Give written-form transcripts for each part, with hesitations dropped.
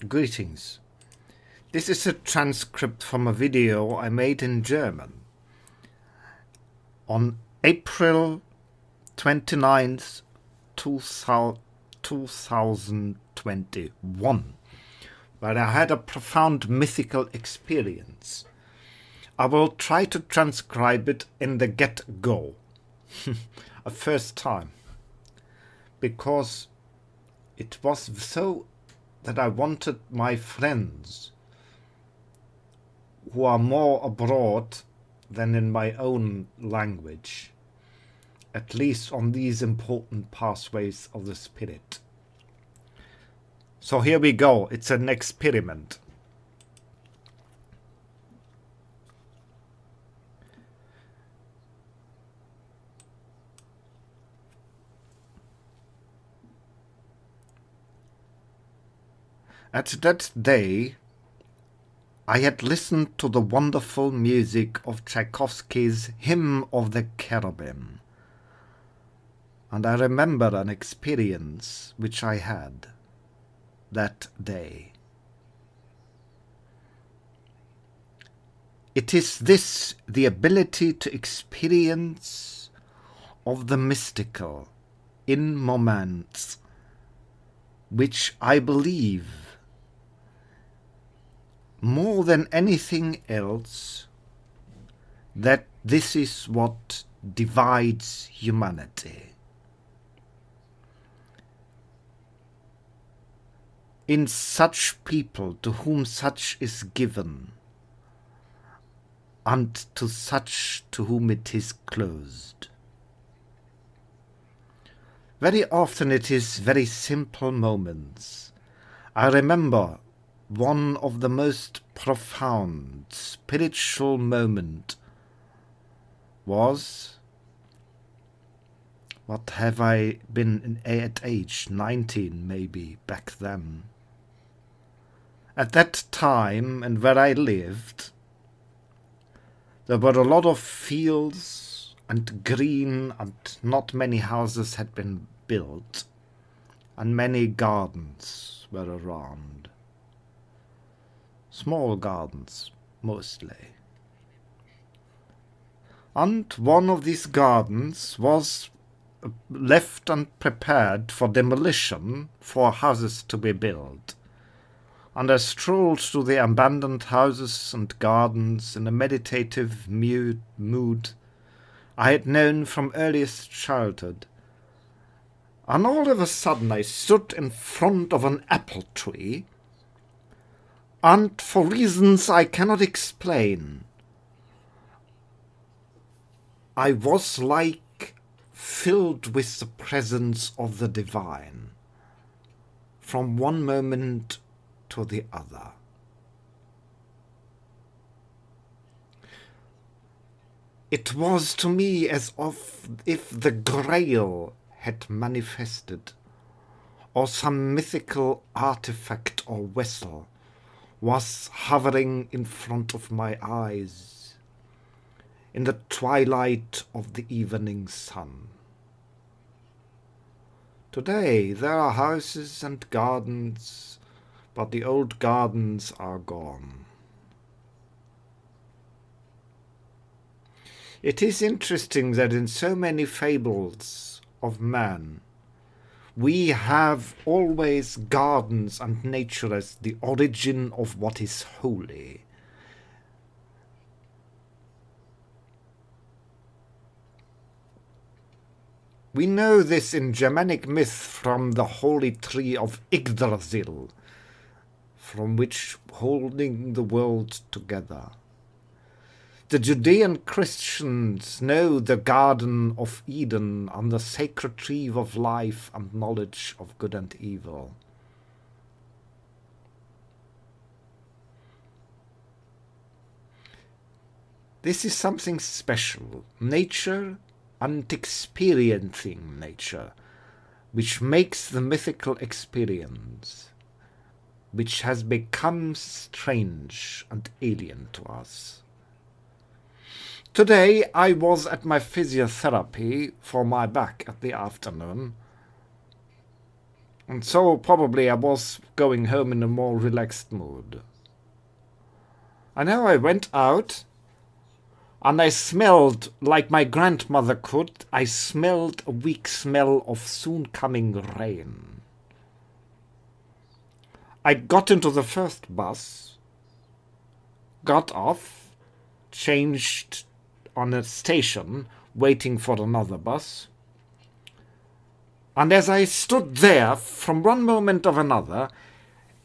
Greetings. This is a transcript from a video I made in German on April 29th, 2021, where I had a profound mythical experience. I will try to transcribe it in the get-go, a first time, because it was so that I wanted my friends, who are more abroad than in my own language, at least on these important pathways of the spirit. So here we go, it's an experiment. At that day, I had listened to the wonderful music of Tchaikovsky's Hymn of the Cherubim, and I remember an experience which I had that day. It is this, the ability to experience of the mystical in moments, which I believe more than anything else, that this is what divides humanity. In such people to whom such is given, and to such to whom it is closed. Very often it is very simple moments. I remember one of the most profound spiritual moment was, what have I been at age 19 maybe back then. At that time and where I lived, there were a lot of fields and green, and not many houses had been built, and many gardens were around. Small gardens, mostly. And one of these gardens was left and prepared for demolition, for houses to be built. And I strolled through the abandoned houses and gardens in a meditative mood I had known from earliest childhood. And all of a sudden I stood in front of an apple tree, and for reasons I cannot explain, I was like filled with the presence of the divine from one moment to the other. It was to me as if the Grail had manifested, or some mythical artifact or vessel was hovering in front of my eyes in the twilight of the evening sun. Today there are houses and gardens, but the old gardens are gone. It is interesting that in so many fables of man, we have always gardens and nature as the origin of what is holy. We know this in Germanic myth from the holy tree of Yggdrasil, from which holding the world together. The Judean Christians know the Garden of Eden and the sacred tree of life and knowledge of good and evil. This is something special, nature and experiencing nature, which makes the mythical experience, which has become strange and alien to us. Today I was at my physiotherapy for my back at the afternoon, And so probably I was going home in a more relaxed mood. I know I went out and I smelled, like my grandmother could, I smelled a weak smell of soon coming rain. I got into the first bus, got off, changed on a station, waiting for another bus. And as I stood there, from one moment of another,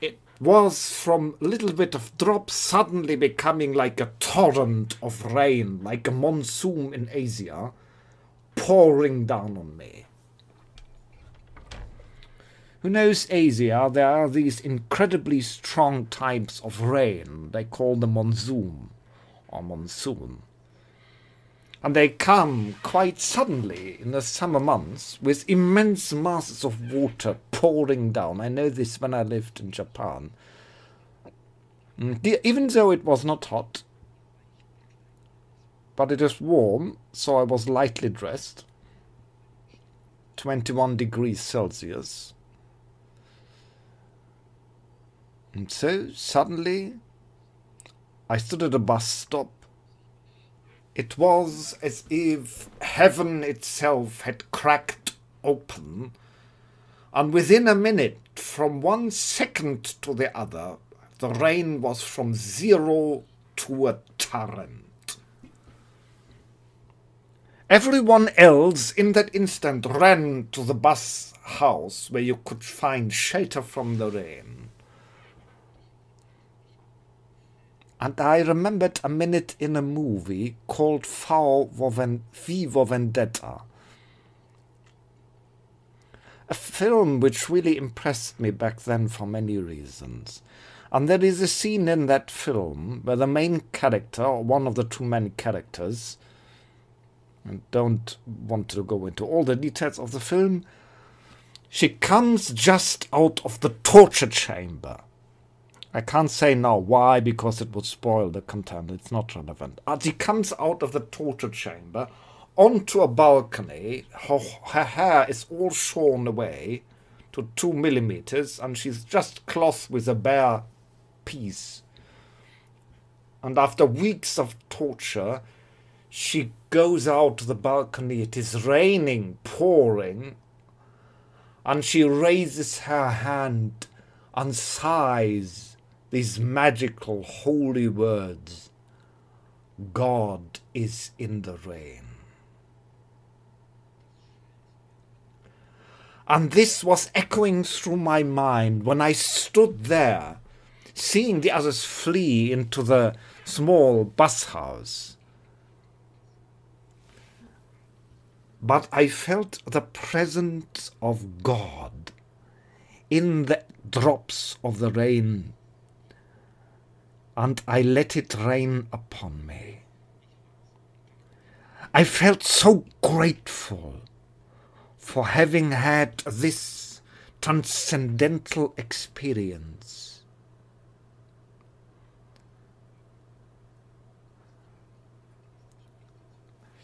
it was from a little bit of drop suddenly becoming like a torrent of rain, like a monsoon in Asia, pouring down on me. Who knows Asia? There are these incredibly strong types of rain. They call them monsoon or monsoon. And they come quite suddenly in the summer months with immense masses of water pouring down. I know this when I lived in Japan. Even though it was not hot, but it is warm, so I was lightly dressed. 21 degrees Celsius. And so suddenly I stood at a bus stop. It was as if heaven itself had cracked open, and within a minute, from 1 second to the other, the rain was from 0 to a torrent. Everyone else in that instant ran to the bus house where you could find shelter from the rain. And I remembered a minute in a movie called V for Vendetta. A film which really impressed me back then for many reasons. And there is a scene in that film where the main character, or one of the two main characters, and don't want to go into all the details of the film, she comes just out of the torture chamber. I can't say now why, because it would spoil the content. It's not relevant. She comes out of the torture chamber onto a balcony. Her hair is all shorn away to 2 millimeters, and she's just clothed with a bare piece. And after weeks of torture, she goes out to the balcony. It is raining, pouring, and she raises her hand and sighs these magical, holy words, God is in the rain. And this was echoing through my mind when I stood there, seeing the others flee into the small bus house. But I felt the presence of God in the drops of the rain, and I let it rain upon me. I felt so grateful for having had this transcendental experience.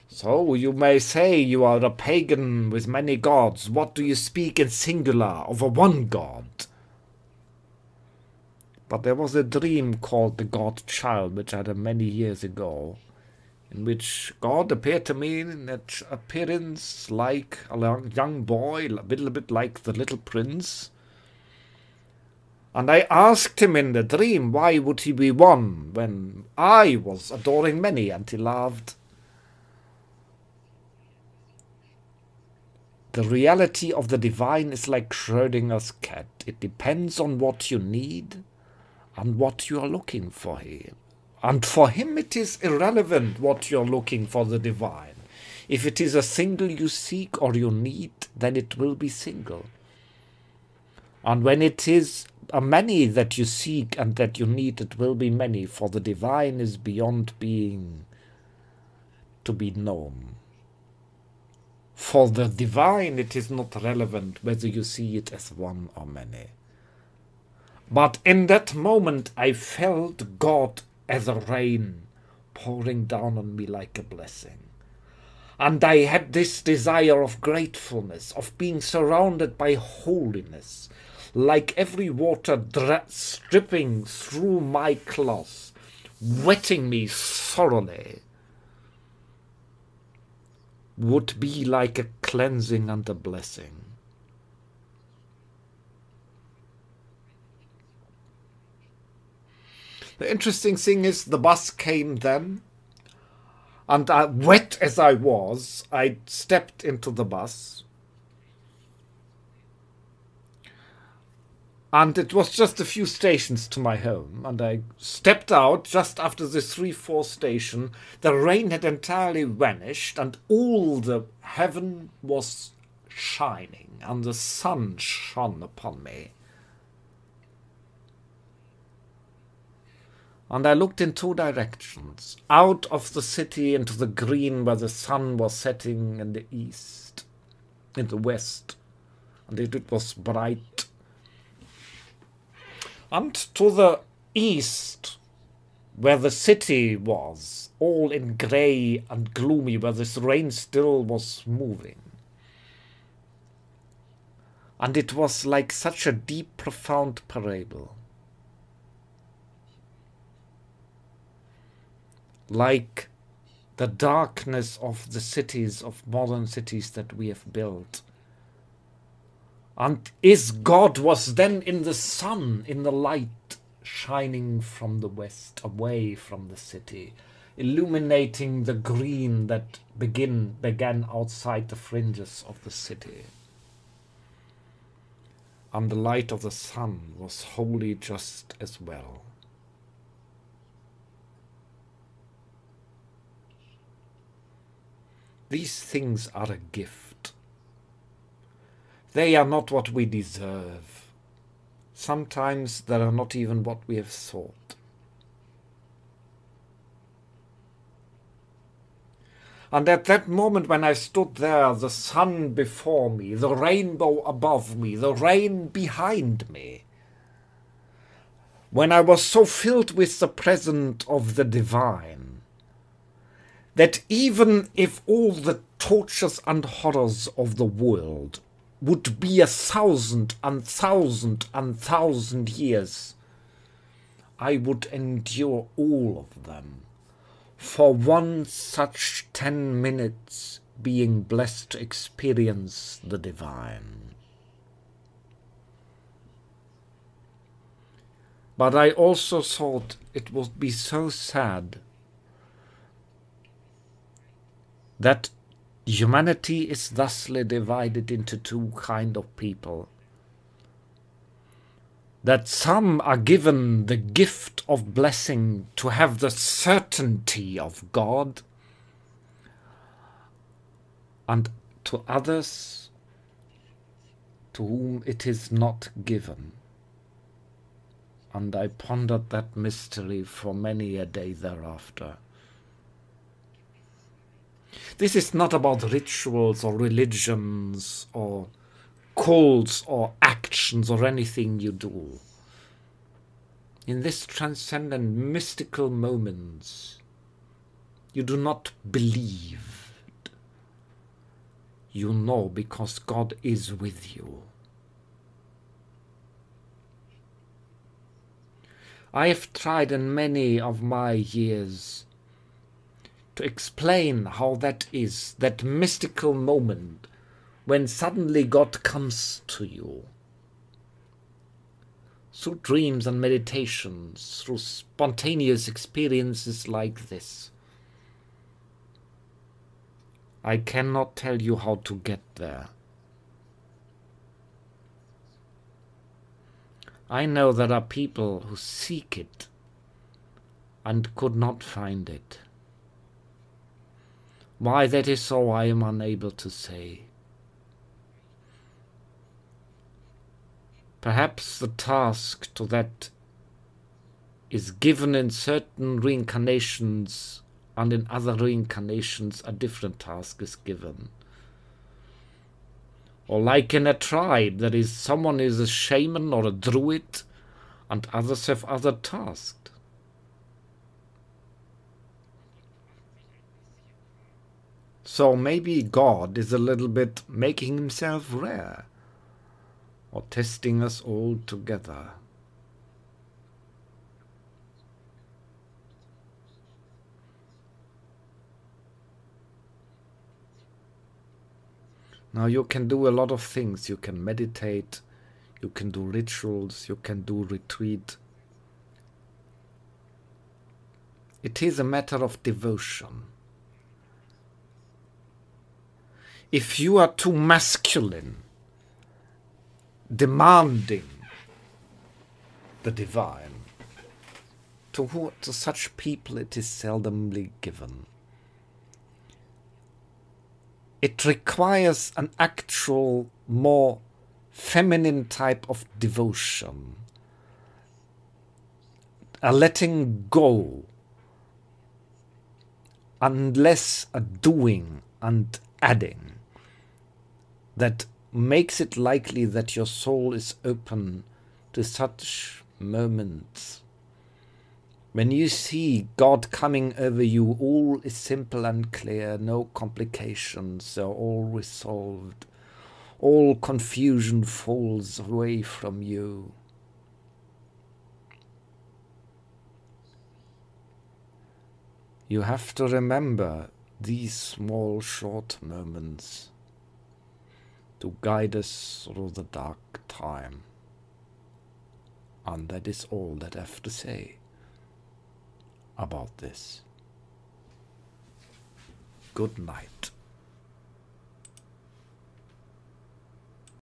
So you may say you are a pagan with many gods. What do you speak in singular of a one God? But there was a dream called the God Child, which I had many years ago, in which God appeared to me in that appearance like a young boy, a little bit like the little prince. And I asked him in the dream, why would he be one when I was adoring many? And he laughed. The reality of the divine is like Schrödinger's cat. It depends on what you need and what you are looking for here. And for him it is irrelevant what you're looking for the divine. If it is a single you seek or you need, then it will be single. And when it is a many that you seek and that you need, it will be many, for the divine is beyond being to be known. For the divine it is not relevant whether you see it as one or many. But in that moment I felt God as a rain pouring down on me like a blessing. And I had this desire of gratefulness, of being surrounded by holiness, like every water stripping through my cloth, wetting me thoroughly, would be like a cleansing and a blessing. The interesting thing is the bus came then, and wet as I was, I stepped into the bus. And it was just a few stations to my home, and I stepped out just after the 3-4 station. The rain had entirely vanished, and all the heaven was shining, and the sun shone upon me. And I looked in 2 directions, out of the city into the green where the sun was setting in the east, in the west, and it was bright. And to the east, where the city was, all in grey and gloomy, where this rain still was moving. And it was like such a deep, profound parable. Like the darkness of the cities, of modern cities that we have built. And God was then in the sun, in the light shining from the west, away from the city, illuminating the green that began outside the fringes of the city. And the light of the sun was holy just as well. These things are a gift. They are not what we deserve. Sometimes they are not even what we have sought. And at that moment when I stood there, the sun before me, the rainbow above me, the rain behind me, when I was so filled with the presence of the divine, that even if all the tortures and horrors of the world would be 1,000 and 1,000 and 1,000 years, I would endure all of them for one such 10 minutes being blessed to experience the divine. But I also thought it would be so sad that humanity is thusly divided into 2 kinds of people. That some are given the gift of blessing to have the certainty of God, and to others to whom it is not given. And I pondered that mystery for many a day thereafter. This is not about rituals or religions or cults or actions or anything you do. In this transcendent mystical moments, you do not believe. You know because God is with you. I have tried in many of my years to explain how that is, that mystical moment when suddenly God comes to you. Through dreams and meditations, through spontaneous experiences like this. I cannot tell you how to get there. I know there are people who seek it and could not find it. Why that is so, I am unable to say. Perhaps the task to that is given in certain reincarnations, and in other reincarnations a different task is given. Or like in a tribe, there is someone is a shaman or a druid, and others have other tasks. So maybe God is a little bit making himself rare, or testing us all together. Now you can do a lot of things. You can meditate, you can do rituals, you can do retreat. It is a matter of devotion. If you are too masculine, demanding the divine, to such people it is seldomly given. It requires an actual, more feminine type of devotion, a letting go, and less a doing and adding, that makes it likely that your soul is open to such moments. When you see God coming over you, all is simple and clear, no complications, they're all resolved. All confusion falls away from you. You have to remember these small, short moments to guide us through the dark time. And that is all that I have to say about this. Good night.